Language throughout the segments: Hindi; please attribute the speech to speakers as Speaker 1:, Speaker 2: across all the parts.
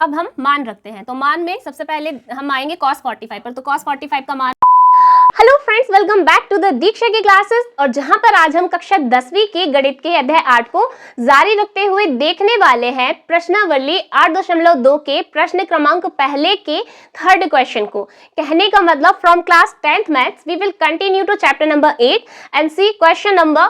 Speaker 1: अब हम मान रखते हैं, तो मान में सबसे पहले हम आएंगे cos 45 पर। तो cos 45 का मान। Hello friends, welcome back to the Diksha की क्लासेस। और जहां पर आज हम कक्षा 10वीं के गणित के अध्याय 8 को जारी रखते हुए देखने वाले हैं प्रश्नावली 8.2 के प्रश्न क्रमांक पहले के थर्ड क्वेश्चन को। कहने का मतलब from class 10th maths we will continue to chapter number 8 and see question number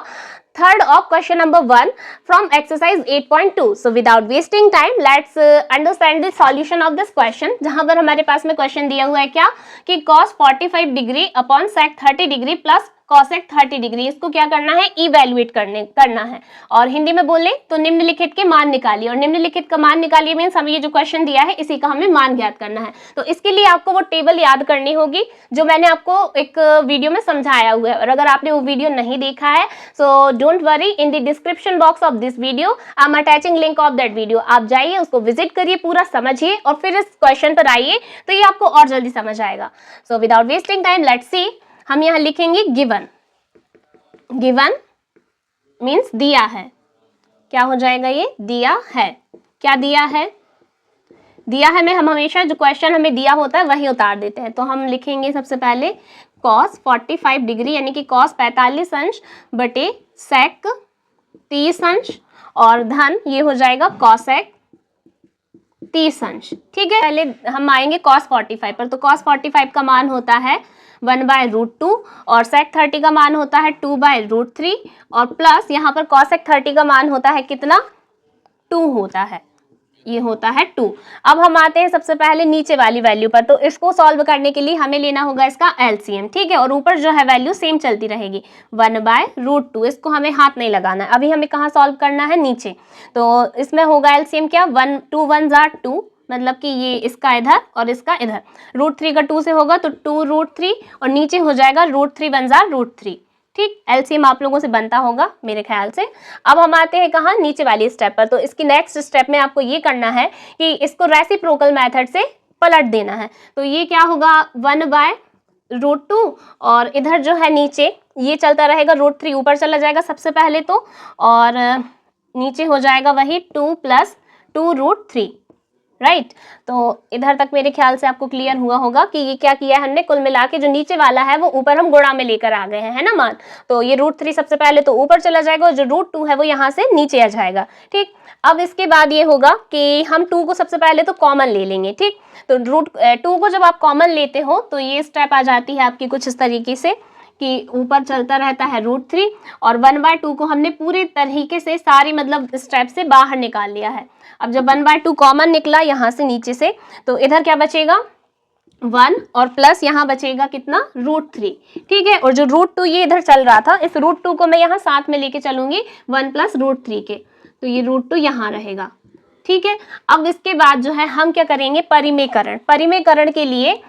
Speaker 1: third of question number 1 from exercise 8.2. So without wasting time, let's understand the solution of this question. जहां पर हमारे पास में क्वेश्चन दिया हुआ है क्या कि cos 45 degree upon sec 30 degree plus cosec 30 degree, इसको क्या करना है, इवेल्युएट करना है। और हिंदी में बोले तो निम्नलिखित के मान निकालिए। और निम्नलिखित का मान निकालिए मीन्स हमें ये जो क्वेश्चन दिया है इसी का हमें मान ज्ञात करना है। तो इसके लिए आपको वो टेबल याद करनी होगी जो मैंने आपको एक वीडियो में समझाया हुआ है। और अगर आपने वो वीडियो नहीं देखा है so don't worry, in the description box of this video I am attaching link of that video. आप जाइए, उसको विजिट करिए, पूरा समझिए और फिर इस क्वेश्चन पर आइए, तो ये आपको और जल्दी समझ आएगा। So without wasting time let's see. हम यहाँ लिखेंगे गिवन। गिवन मीन्स दिया है। क्या हो जाएगा, ये दिया है। क्या दिया है, दिया है में हम हमेशा जो क्वेश्चन हमें दिया होता है वही उतार देते हैं। तो हम लिखेंगे सबसे पहले cos 45 डिग्री यानी कि cos 45 अंश बटे sec 30 अंश और धन ये हो जाएगा cosec 30 अंश। ठीक है, पहले हम आएंगे cos 45 पर। तो cos 45 का मान होता है 1/√2 और sec 30 का मान होता है 2/√3 और प्लस यहाँ पर cosec 30 का मान होता है कितना, 2 होता है, ये होता है 2। अब हम आते हैं सबसे पहले नीचे वाली वैल्यू पर। तो इसको सॉल्व करने के लिए हमें लेना होगा इसका एलसीएम। ठीक है, और ऊपर जो है वैल्यू सेम चलती रहेगी 1/√2। इसको हमें हाथ नहीं लगाना है, अभी हमें कहाँ सॉल्व करना है, नीचे। तो इसमें होगा एलसीएम क्या, 2 1 2, मतलब कि ये इसका इधर और इसका इधर। √3 का 2 से होगा तो 2√3 और नीचे हो जाएगा √3 1 √3। ठीक, एलसीएम आप लोगों से बनता होगा मेरे ख्याल से। अब हम आते हैं कहाँ, नीचे वाली स्टेप पर। तो इसकी नेक्स्ट स्टेप में आपको ये करना है कि इसको रेसिप्रोकल मेथड से पलट देना है। तो ये क्या होगा 1/√2 और इधर जो है नीचे ये चलता रहेगा, √3 ऊपर चला जाएगा सबसे पहले तो, और नीचे हो जाएगा वही 2 + 2√3। राइट, तो इधर तक मेरे ख्याल से आपको क्लियर हुआ होगा कि ये क्या किया है हमने, कुल मिला के जो नीचे वाला है वो ऊपर हम गुणा में लेकर आ गए हैं, है ना मान। तो ये √3 सबसे पहले तो ऊपर चला जाएगा और जो √2 है वो यहाँ से नीचे आ जाएगा। ठीक, अब इसके बाद ये होगा कि हम 2 को सबसे पहले तो कॉमन ले लेंगे। ठीक, तो √2 को जब आप कॉमन लेते हो तो ये स्टेप आ जाती है आपकी कुछ इस तरीके से कि ऊपर चलता रहता है √3 और 1/2 को हमने पूरे तरीके से सारी मतलब स्टेप से बाहर निकाल लिया है। अब जब 1/2 कॉमन निकला यहाँ से नीचे से तो इधर क्या बचेगा 1 और प्लस यहाँ बचेगा कितना √3। ठीक है, और जो √2 ये इधर चल रहा था, इस √2 को मैं यहाँ साथ में लेके चलूंगी 1 + √3 के, तो ये √2 यहाँ रहेगा। ठीक है, अब इसके बाद जो है हम क्या करेंगे, परिमेयकरण। परिमेयकरण के लिए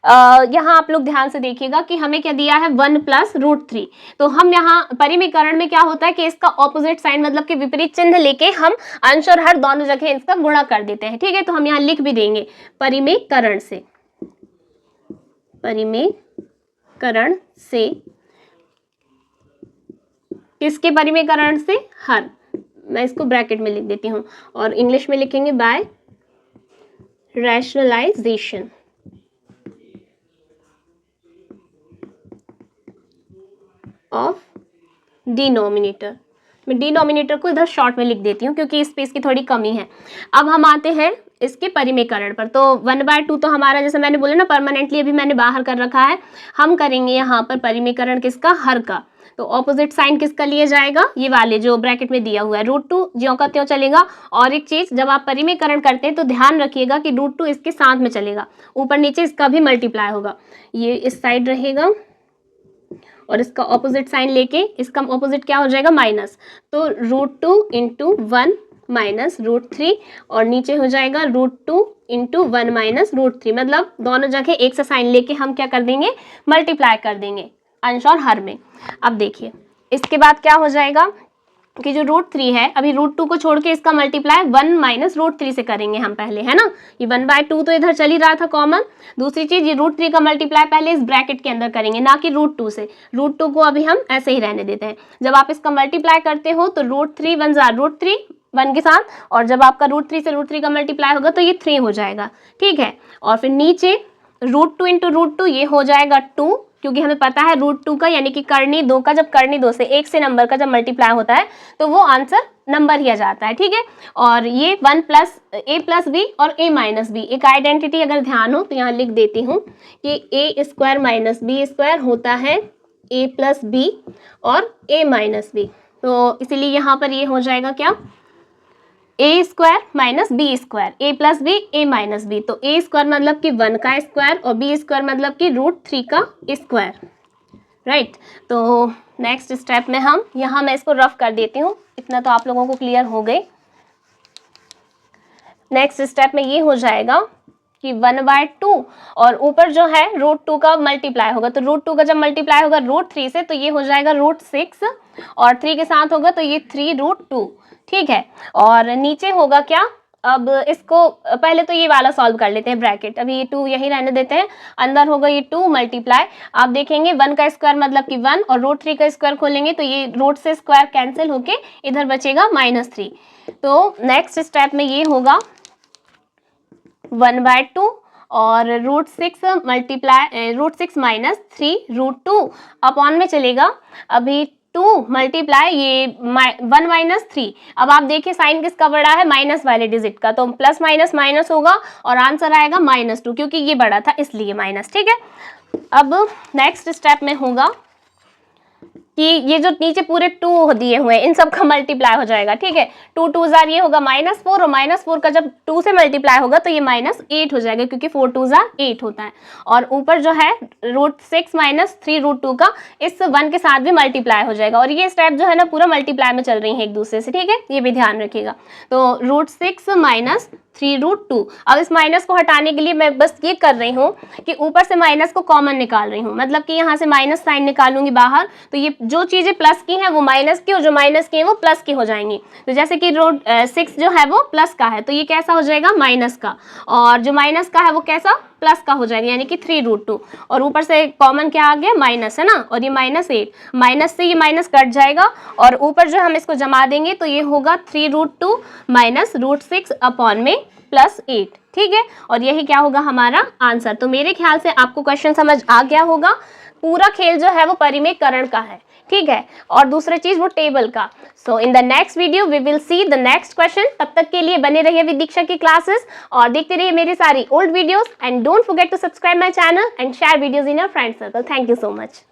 Speaker 1: यहाँ आप लोग ध्यान से देखिएगा कि हमें क्या दिया है 1 + √3। तो हम यहाँ परिमेयकरण में क्या होता है कि इसका ऑपोजिट साइन मतलब कि विपरीत चिन्ह लेके हम अंश और हर दोनों जगह इसका गुणा कर देते हैं। ठीक है, तो हम यहाँ लिख भी देंगे परिमेयकरण से। परिमेयकरण से किसके परिमेयकरण से, हर। मैं इसको ब्रैकेट में लिख देती हूँ और इंग्लिश में लिखेंगे बाय रैशनलाइजेशन ऑफ डिनोमिनेटर। मैं डिनोमिनेटर को इधर शॉर्ट में लिख देती हूँ क्योंकि स्पेस की थोड़ी कमी है। अब हम आते हैं इसके परिमेयकरण पर। तो 1/2 तो हमारा जैसे मैंने बोला ना परमानेंटली अभी मैंने बाहर कर रखा है। हम करेंगे यहाँ पर परिमेयकरण किसका, हर का। तो ऑपोजिट साइन किसका लिया जाएगा, ये वाले जो ब्रैकेट में दिया हुआ है, √2 ज्यों का त्यों चलेगा। और एक चीज, जब आप परिमेयकरण करते हैं तो ध्यान रखिएगा कि √2 इसके साथ में चलेगा, ऊपर नीचे इसका भी मल्टीप्लाई होगा। ये इस साइड रहेगा और इसका ऑपोजिट साइन लेके इसका ऑपोजिट क्या हो जाएगा, माइनस। तो √2 × 1 - √3 और नीचे हो जाएगा √2 × 1 - √3, मतलब दोनों जगह एक सा साइन लेके हम क्या कर देंगे, मल्टीप्लाई कर देंगे अंश और हर में। अब देखिए इसके बाद क्या हो जाएगा कि जो √3 है, अभी √2 को छोड़ के इसका मल्टीप्लाई 1 - √3 से करेंगे हम पहले, है ना। ये 1/2 तो इधर चल ही रहा था कॉमन। दूसरी चीज ये √3 का मल्टीप्लाई पहले इस ब्रैकेट के अंदर करेंगे, ना कि √2 से। √2 को अभी हम ऐसे ही रहने देते हैं। जब आप इसका मल्टीप्लाई करते हो तो √3 1 √3 1 के साथ, और जब आपका √3 से √3 का मल्टीप्लाई होगा तो ये 3 हो जाएगा, ठीक है। और फिर नीचे √2 इंटू √2 ये हो जाएगा 2, क्योंकि हमें पता है √2 का यानी कि कर्णी 2 का, जब कर्णी 2 से एक से नंबर का जब मल्टीप्लाई होता है तो वो आंसर नंबर ही आ जाता है, ठीक है। और ये 1 प्लस a प्लस बी और a माइनस बी, एक आइडेंटिटी अगर ध्यान हो तो यहाँ लिख देती हूँ कि a square minus B square होता है a प्लस बी और a माइनस बी। तो इसीलिए यहाँ पर ये हो जाएगा क्या, a square minus B square, a plus B a minus B. तो a स्क्वायर मतलब कि 1 का स्क्वायर और b स्क्वायर मतलब कि √3 का स्क्वायर, राइट। तो नेक्स्ट स्टेप में हम यहाँ, मैं इसको रफ कर देती हूँ, इतना तो आप लोगों को क्लियर हो गई। नेक्स्ट स्टेप में ये हो जाएगा कि 1/2 और ऊपर जो है √2 का मल्टीप्लाई होगा, तो √2 का जब मल्टीप्लाई होगा √3 से तो ये हो जाएगा √6 और 3 के साथ होगा तो ये 3√2, ठीक है। और नीचे होगा क्या, अब इसको पहले तो ये वाला सॉल्व कर लेते हैं ब्रैकेट, अभी ये 2 यही रहने देते हैं। अंदर होगा ये 2 मल्टीप्लाई, आप देखेंगे 1 का स्क्वायर मतलब कि 1 और √3 का स्क्वायर खोलेंगे तो ये रूट से स्क्वायर कैंसिल होके इधर बचेगा -3। तो नेक्स्ट स्टेप में ये होगा 1/2 और √6 मल्टीप्लाई √6 माइनस 3√2 अपॉन में चलेगा, अभी 2 मल्टीप्लाई ये 1 माइनस 3। अब आप देखिए साइन किसका बड़ा है, माइनस वाले डिजिट का, तो प्लस माइनस माइनस होगा और आंसर आएगा -2, क्योंकि ये बड़ा था इसलिए माइनस, ठीक है। अब नेक्स्ट स्टेप में होगा कि ये जो नीचे पूरे 2 दिए हुए हैं इन सब का मल्टीप्लाई हो जाएगा, ठीक है। 2 2 जार ये होगा -4 और -4 का जब 2 से मल्टीप्लाई होगा तो ये -8 हो जाएगा, क्योंकि 4 2 जार 8 होता है। और ऊपर जो है √6 माइनस 3√2 का इस 1 के साथ भी मल्टीप्लाई हो जाएगा, और ये स्टेप जो है ना पूरा मल्टीप्लाई में चल रही है एक दूसरे से, ठीक है, ये भी ध्यान रखिएगा। तो √6 माइनस 3√2, अब इस माइनस को हटाने के लिए मैं बस ये कर रही हूँ कि ऊपर से माइनस को कॉमन निकाल रही हूँ, मतलब कि यहाँ से माइनस साइन निकालूंगी बाहर, तो ये जो चीजें प्लस की हैं वो माइनस की और जो माइनस की हैं वो प्लस की हो जाएंगी। तो जैसे कि √6 जो है वो प्लस का है तो ये कैसा हो जाएगा, माइनस का, और जो माइनस का है वो कैसा, प्लस का हो जाएगा, यानी कि 3√2, और ऊपर से कॉमन क्या आ गया, माइनस, है ना, और ये -8, माइनस से ये माइनस कट जाएगा और ऊपर जो हम इसको जमा देंगे तो ये होगा 3√2 माइनस √6 अपॉन में +8, ठीक है। और यही क्या होगा हमारा आंसर। तो मेरे ख्याल से आपको क्वेश्चन समझ आ गया होगा। पूरा खेल जो है वो परिमेयकरण का है, ठीक है, और दूसरी चीज वो टेबल का। So in the next video we will see the next question. तब तक के लिए बने रहिए विद दीक्षा की क्लासेस और देखते रहिए मेरी सारी old videos, and don't forget to subscribe my channel and share videos in your friend circle. Thank you so much.